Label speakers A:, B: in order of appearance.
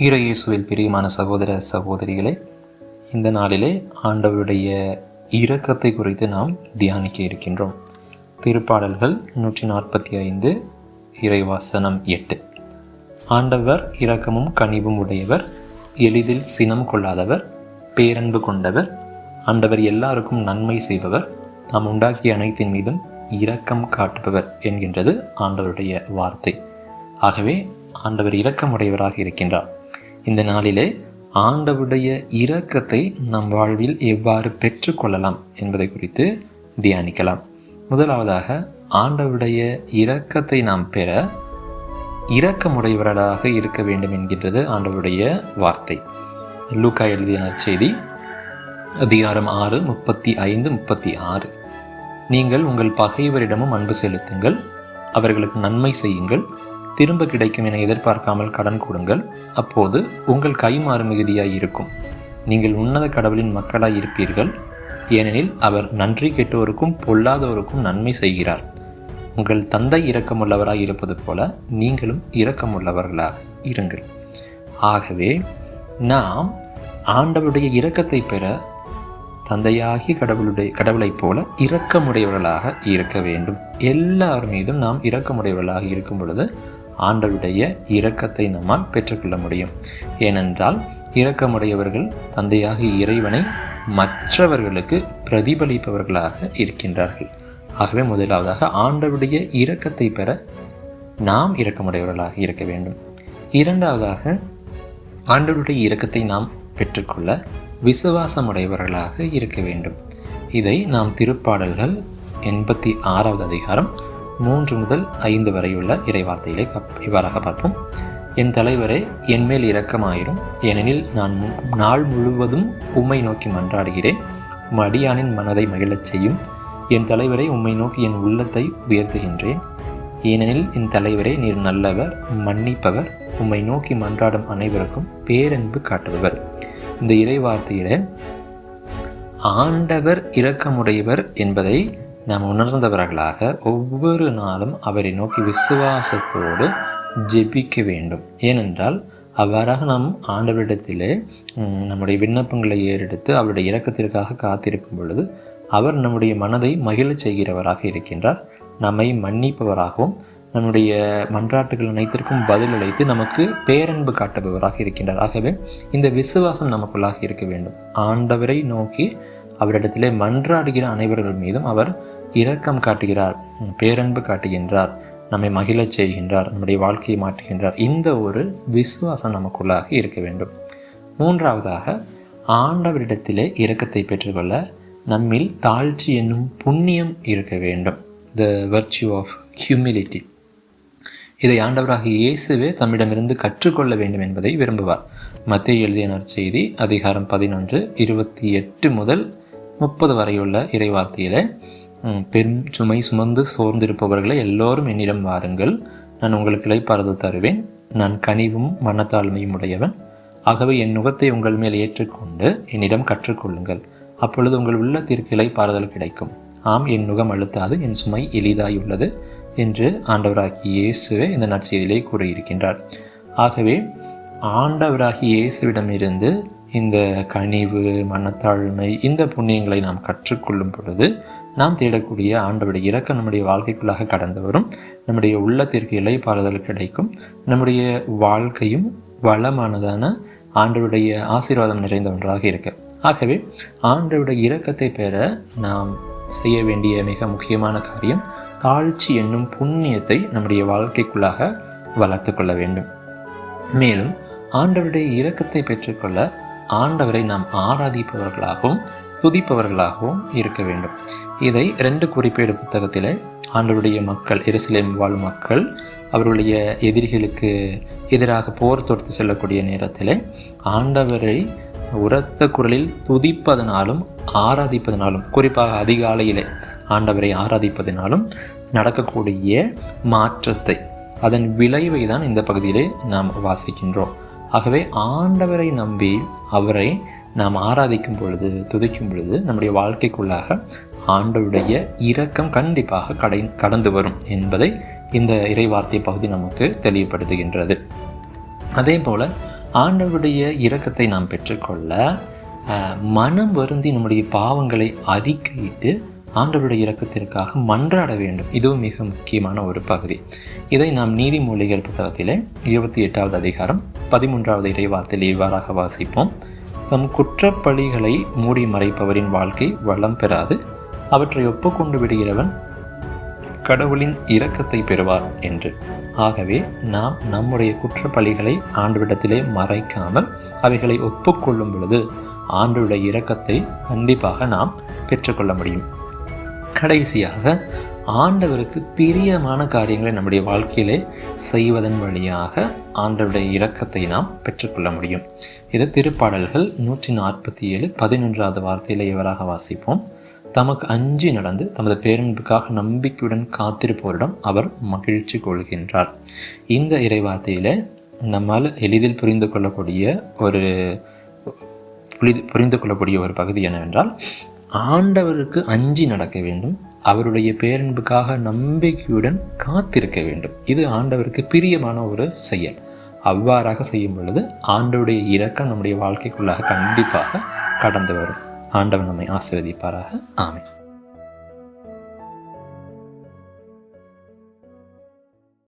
A: இயேசுவில் பிரியமான சகோதர சகோதரிகளே, இந்த நாளிலே ஆண்டவருடைய இரக்கத்தை குறித்து நாம் தியானிக்க இருக்கின்றோம். திருப்பாடல்கள் 145 இறைவாசனம் 8. ஆண்டவர் இரக்கமும் கனிவும் உடையவர், எளிதில் சினம் கொள்ளாதவர், பேரன்பு கொண்டவர், ஆண்டவர் எல்லாருக்கும் நன்மை செய்பவர், நாம் உண்டாக்கிய அனைத்தின் மீதும் இரக்கம் காட்டுபவர் என்கின்றது ஆண்டவருடைய வார்த்தை. ஆகவே ஆண்டவர் இரக்கமுடையவராக இருக்கின்றார். இந்த நாளிலே ஆண்டவருடைய இரக்கத்தை நம் வாழ்வில் எவ்வாறு பெற்றுக்கொள்ளலாம் என்பதை குறித்து தியானிக்கலாம். முதலாவதாக, ஆண்டவருடைய இரக்கத்தை நாம் பெற இரக்கமுடையவர்களாக இருக்க வேண்டும் என்கின்றது ஆண்டவருடைய வார்த்தை. லூக்கா எழுதிய நற்செய்தி அதிகாரம் 6, 35, 36. நீங்கள் உங்கள் பகைவரிடமும் அன்பு செலுத்துங்கள், அவர்களுக்கு நன்மை செய்யுங்கள், திரும்ப கிடைக்கும் என எதிர்பார்க்காமல் கடன் கொடுங்கள், அப்போது உங்கள் கைமாறு மிகுதியாய் இருக்கும். நீங்கள் உன்னத கடவுளின் மக்களாய் இருப்பீர்கள், ஏனெனில் அவர் நன்றி கெட்டோருக்கும் பொல்லாதோருக்கும் நன்மை செய்கிறார். உங்கள் தந்தை இரக்கமுள்ளவராய் இருப்பது போல நீங்களும் இரக்கமுள்ளவர்களாக இருங்கள். ஆகவே நாம் ஆண்டவருடைய இரக்கத்தை பெற தந்தையாகி கடவுளைப் போல இரக்கமுடையவர்களாக இருக்க வேண்டும். எல்லார் மீதும் நாம் இரக்கமுடையவர்களாக இருக்கும் பொழுது ஆண்டவருடைய இரக்கத்தை நம்மால் பெற்றுக்கொள்ள முடியும். ஏனென்றால் இரக்கமுடையவர்கள் தந்தையாகி இறைவனை மற்றவர்களுக்கு பிரதிபலிப்பவர்களாக இருக்கின்றார்கள். ஆகவே முதலாவதாக ஆண்டவருடைய இரக்கத்தை பெற நாம் இரக்கமுடையவர்களாக இருக்க வேண்டும். இரண்டாவதாக, ஆண்டவருடைய இரக்கத்தை நாம் பெற்றுக்கொள்ள விசுவாசமுடையவர்களாக இருக்க வேண்டும். இதை நாம் திருப்பாடல்கள் 86வது அதிகாரம் 3 முதல் 5 வரையுள்ள இறைவார்த்தையிலே இவ்வாறாக பார்ப்போம். என் தலைவரே, என்மேல் இரக்கமாயிரும், ஏனெனில் நான் நாள் முழுவதும் உம்மை நோக்கி மன்றாடுகிறேன். அடியானின் மனதை மகிழச் செய்யும். என் தலைவரை, உம்மை நோக்கி என் உள்ளத்தை உயர்த்துகின்றேன். ஏனெனில் என் தலைவரே, நீர் நல்லவர், மன்னிப்பவர், உம்மை நோக்கி மன்றாடும் அனைவருக்கும் பேரன்பு காட்டுபவர். இந்த இறைவார்த்தையிலே ஆண்டவர் இரக்கமுடையவர் என்பதை நாம் உணர்ந்தவர்களாக ஒவ்வொரு நாளும் அவரை நோக்கி விசுவாசத்தோடு ஜெபிக்க வேண்டும். ஏனென்றால் அவ்வாறாக நாம் ஆண்டவரிடத்திலே நம்முடைய விண்ணப்பங்களை ஏறெடுத்து அவருடைய இரக்கத்திற்காக காத்திருக்கும் பொழுது அவர் நம்முடைய மனதை மகிழச் செய்கிறவராக இருக்கின்றார். நம்மை மன்னிப்பவராகவும் நம்முடைய மன்றாட்டுகள் அனைத்திற்கும் பதிலளித்து நமக்கு பேரன்பு காட்டுபவராக இருக்கின்றார். ஆகவே இந்த விசுவாசம் நமக்குள்ளாக இருக்க வேண்டும். ஆண்டவரை நோக்கி அவரிடத்திலே மன்றாடுகிற அனைவர்கள் மீதும் அவர் இரக்கம் காட்டுகிறார், பேரன்பு காட்டுகின்றார், நம்மை மகிழச் செய்கின்றார், நம்முடைய வாழ்க்கையை மாற்றுகின்றார். இந்த ஒரு விசுவாசம் நமக்குள்ளாக இருக்க வேண்டும். மூன்றாவதாக, ஆண்டவரிடத்திலே இரக்கத்தை பெற்றுக்கொள்ள நம்மில் தாழ்ச்சி என்னும் புண்ணியம் இருக்க வேண்டும். த வர்ச்சியூ ஆஃப் ஹியூமிலிட்டி. இதை ஆண்டவராக இயேசுவே தம்மிடமிருந்து கற்றுக்கொள்ள வேண்டும் என்பதை விரும்புவார். மத்தேயு எழுதிய நற்செய்தி அதிகாரம் 11, 28 முதல் 30 வரையுள்ள இறைவார்த்தையிலே, பெரும் சுமை சுமந்து சோர்ந்திருப்பவர்களை எல்லோரும் என்னிடம் வாருங்கள், நான் உங்களுக்கு இளைப்பாறுதல் தருவேன். நான் கனிவும் மனத்தாழ்மையும் உடையவன், ஆகவே என் நுகத்தை உங்கள் மேல் ஏற்றுக்கொண்டு என்னிடம் கற்றுக்கொள்ளுங்கள், அப்பொழுது உங்கள் உள்ளத்திற்கு இளைப்பாறுதல் கிடைக்கும். ஆம், என் நுகம் அழுத்தாது, என் சுமை எளிதாயுள்ளது என்று ஆண்டவராகிய இயேசுவே இந்த நற்செய்தியிலே கூறியிருக்கின்றார். ஆகவே ஆண்டவராகிய இயேசுவிடமிருந்து இந்த கனிவு, மனத்தாழ்மை, இந்த புண்ணியங்களை நாம் கற்றுக்கொள்ளும் பொழுது நாம் தேடக்கூடிய ஆண்டவருடைய இரக்கம் நம்முடைய வாழ்க்கைக்குள்ளாக கடந்து வரும். நம்முடைய உள்ளத்திற்கு இளைப்பாறுதல் கிடைக்கும். நம்முடைய வாழ்க்கையும் வளமானதான ஆண்டவருடைய ஆசீர்வாதம் நிறைந்த ஒன்றாக இருக்கு. ஆகவே ஆண்டவருடைய இரக்கத்தை பெற நாம் செய்ய வேண்டிய மிக முக்கியமான காரியம் தாழ்ச்சி என்னும் புண்ணியத்தை நம்முடைய வாழ்க்கைக்குள்ளாக வளர்த்து கொள்ள வேண்டும். மேலும் ஆண்டவருடைய இரக்கத்தை பெற்றுக்கொள்ள ஆண்டவரை நாம் ஆராதிப்பவர்களாகவும் துதிப்பவர்களாகவும் இருக்க வேண்டும். இதை 2 குறிப்பேடு புத்தகத்திலே ஆண்டவருடைய மக்கள், எருசலேம் வாழ் மக்கள், அவருடைய எதிரிகளுக்கு எதிராக போர் தொடுத்து செல்லக்கூடிய நேரத்தில் ஆண்டவரை உரத்த குரலில் துதிப்பதனாலும் ஆராதிப்பதனாலும், குறிப்பாக அதிகாலையிலே ஆண்டவரை ஆராதிப்பதனாலும் நடக்கக்கூடிய மாற்றத்தை, அதன் விளைவை தான் இந்த பகுதியிலே நாம் வாசிக்கின்றோம். ஆகவே ஆண்டவரை நம்பி அவரை நாம் ஆராதிக்கும் பொழுது, துதிக்கும் பொழுது நம்முடைய வாழ்க்கைக்குள்ளாக ஆண்டவருடைய இரக்கம் கண்டிப்பாக கடந்து வரும் என்பதை இந்த இறைவார்த்தை பகுதி நமக்கு தெளிவுபடுத்துகின்றது. அதே போல் ஆண்டவருடைய இரக்கத்தை நாம் பெற்றுக்கொள்ள மனம் வருந்தி நம்முடைய பாவங்களை அறிக்கையிட்டு ஆண்டவருடைய இரக்கத்திற்காக மன்றாட வேண்டும். இதுவும் மிக முக்கியமான ஒரு பகுதி. இதை நாம் நீதிமொழிகள் புத்தகத்திலே 28வது அதிகாரம் 13வது இறைவார்த்தையில் இவ்வாறாக வாசிப்போம். தம் குற்றப்பழிகளை மூடி மறைப்பவரின் வாழ்க்கை வளம் பெறாது, அவற்றை ஒப்புக்கொண்டு விடுகிறவன் கடவுளின் இரக்கத்தை பெறுவார் என்று. ஆகவே நாம் நம்முடைய குற்றப்பழிகளை ஆண்டவரிடத்திலே மறைக்காமல் அவைகளை ஒப்புக்கொள்ளும் பொழுது ஆண்டவருடைய இரக்கத்தை கண்டிப்பாக நாம் பெற்றுக்கொள்ள முடியும். கடைசியாக ஆண்டவருக்கு பிரியமான காரியங்களை நம்முடைய வாழ்க்கையிலே செய்வதன் வழியாக ஆண்டவருடைய இரக்கத்தை நாம் பெற்றுக்கொள்ள முடியும். இது திருப்பாடல்கள் 147 11வது வார்த்தையில் இவராக வாசிப்போம். தமக்கு அஞ்சி நடந்து தமது பேரன்புக்காக நம்பிக்கையுடன் காத்திருப்போரிடம் அவர் மகிழ்ச்சி கொள்கின்றார். இந்த இறைவார்த்தையில் நம்மால் எளிதில் புரிந்து கொள்ளக்கூடிய ஒரு பகுதி என்னவென்றால், ஆண்டவருக்கு அஞ்சி நடக்க வேண்டும், அவருடைய பேரன்புக்காக நம்பிக்கையுடன் காத்திருக்க வேண்டும். இது ஆண்டவருக்கு பிரியமான ஒரு செயல். அவ்வாறாக செய்யும் பொழுது ஆண்டவருடைய இரக்கம் நம்முடைய வாழ்க்கைக்குள்ளாக கண்டிப்பாக கடந்து வரும். ஆண்டவர் நம்மை ஆசீர்வதிப்பாராக. ஆமென்.